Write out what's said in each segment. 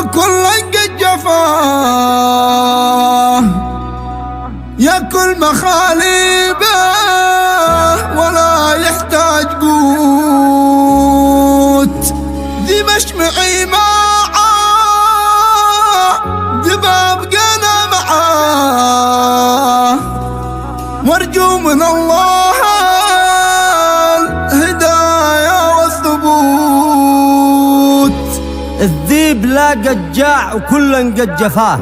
وكلا قد جفاه ياكل مخاليبه ولا يحتاج قوت. ذي مشمعي معاه دباب قنا معاه وارجو من الله الهداية والثبوت. الذيب لا قد جاع وكلا قد جفاه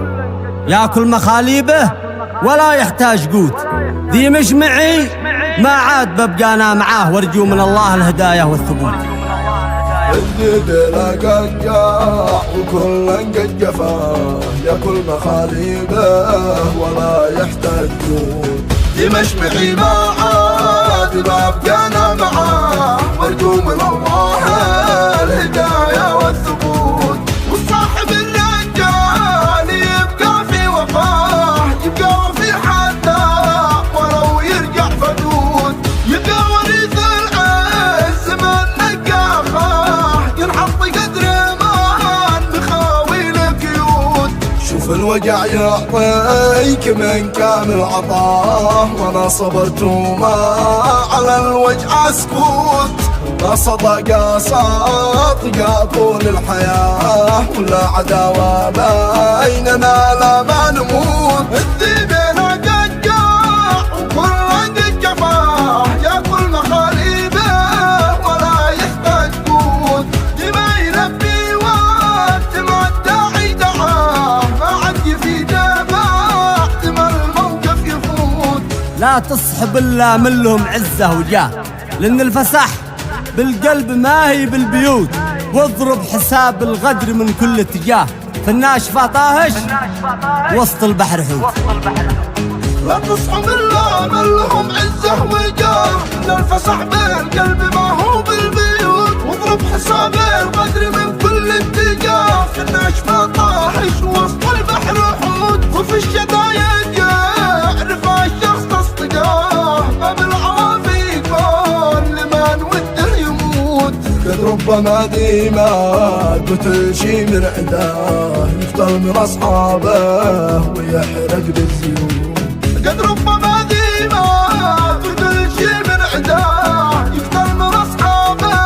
ياكل مخاليبه ولا يحتاج قوت. ذي مشمعي ما عاد ببقانا معاه وارجو من الله الهداية والثبوت. الذيب لا قد جاع وكلا قد جفاه ياكل مخاليبه ولا يحتاج قوت. ذي مشمعي ما عاد ببقانا معاه وارجو من الله الهداية والثبوت. والصاحب الرجال يبقى في وفاه يبقى في حتى ولو يرجع فدود. يبقى ورث العز من نقافاه ينحط قدر مان مخاوي القيود. شوف الوجع يعطيك من كامل عطاه وانا صبرت وما على الوجع سكوت. ما صدق صادق طول الحياة ولا عداوة بيننا لا ما نموت. الذيب لا قد جاع وكلا قد جفاه ياكل مخاليبه ولا يحتاج قوت. دي ما يلبي وقت ما الداعي دعاه ما عاد يفيده بعد ما الموقف يفوت. لا تصحب إلا من لهم عزة وجاه لأن الفسح بالقلب ما هي بالبيوت. واضرب حساب الغدر من كل اتجاه في الناشفة طاهش وسط البحر حوت. لا تصحب إلا من لهم عزة وجاه لأن الفسح بالقلب ما هو بالبيوت. واضرب حساب الغدر من كل اتجاه في الناشفة طاهش وسط البحر حوت. وفي الشدايد يعرف الشخص تصدقاه ما بالعافي يكون لمن وده يموت. قد ربما ديما قتل شي من عداه يقتل من أصحابه ويحرق بالزيوت. قد ربما ديما قتل شي من عداه يقتل من أصحابه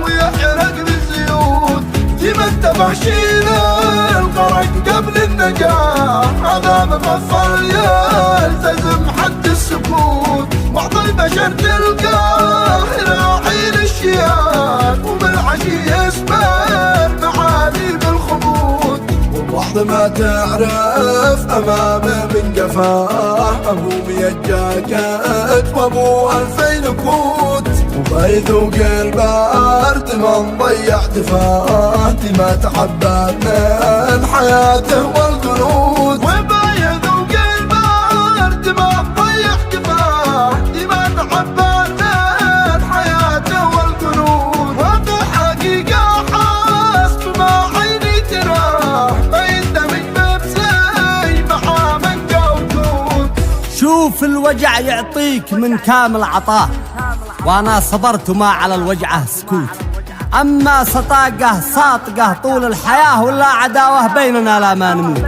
ويحرق بالزيوت. ديما انتبه شيل الغرق قبل النجاة هذا مفصل يلتزم حد السكوت. بعض البشر تلقاه راعي للشياك وبالعشي يسمر معاني بالخبوط. والبعض ما تعرف أمامه من قفاه أبو 100 جاكيت وأبو 2000 كوت. وما يذوق البرد ما نضيع دفاه دي ما تعبى من حياته والقنوت. وما يذوق البرد ما نضيع دفاه دي ما تعبى من حياته والقنوت. وهذا حقيقة حسب ما عيني تراه ما يندمج بنفسي مع من قوتوت. شوف الوجع يعطيك من كامل عطاه وانا صبرت وما على الوجعه سكوت. اما سطاقه صاطقه طول الحياه ولا عداوه بيننا لا ما نموت.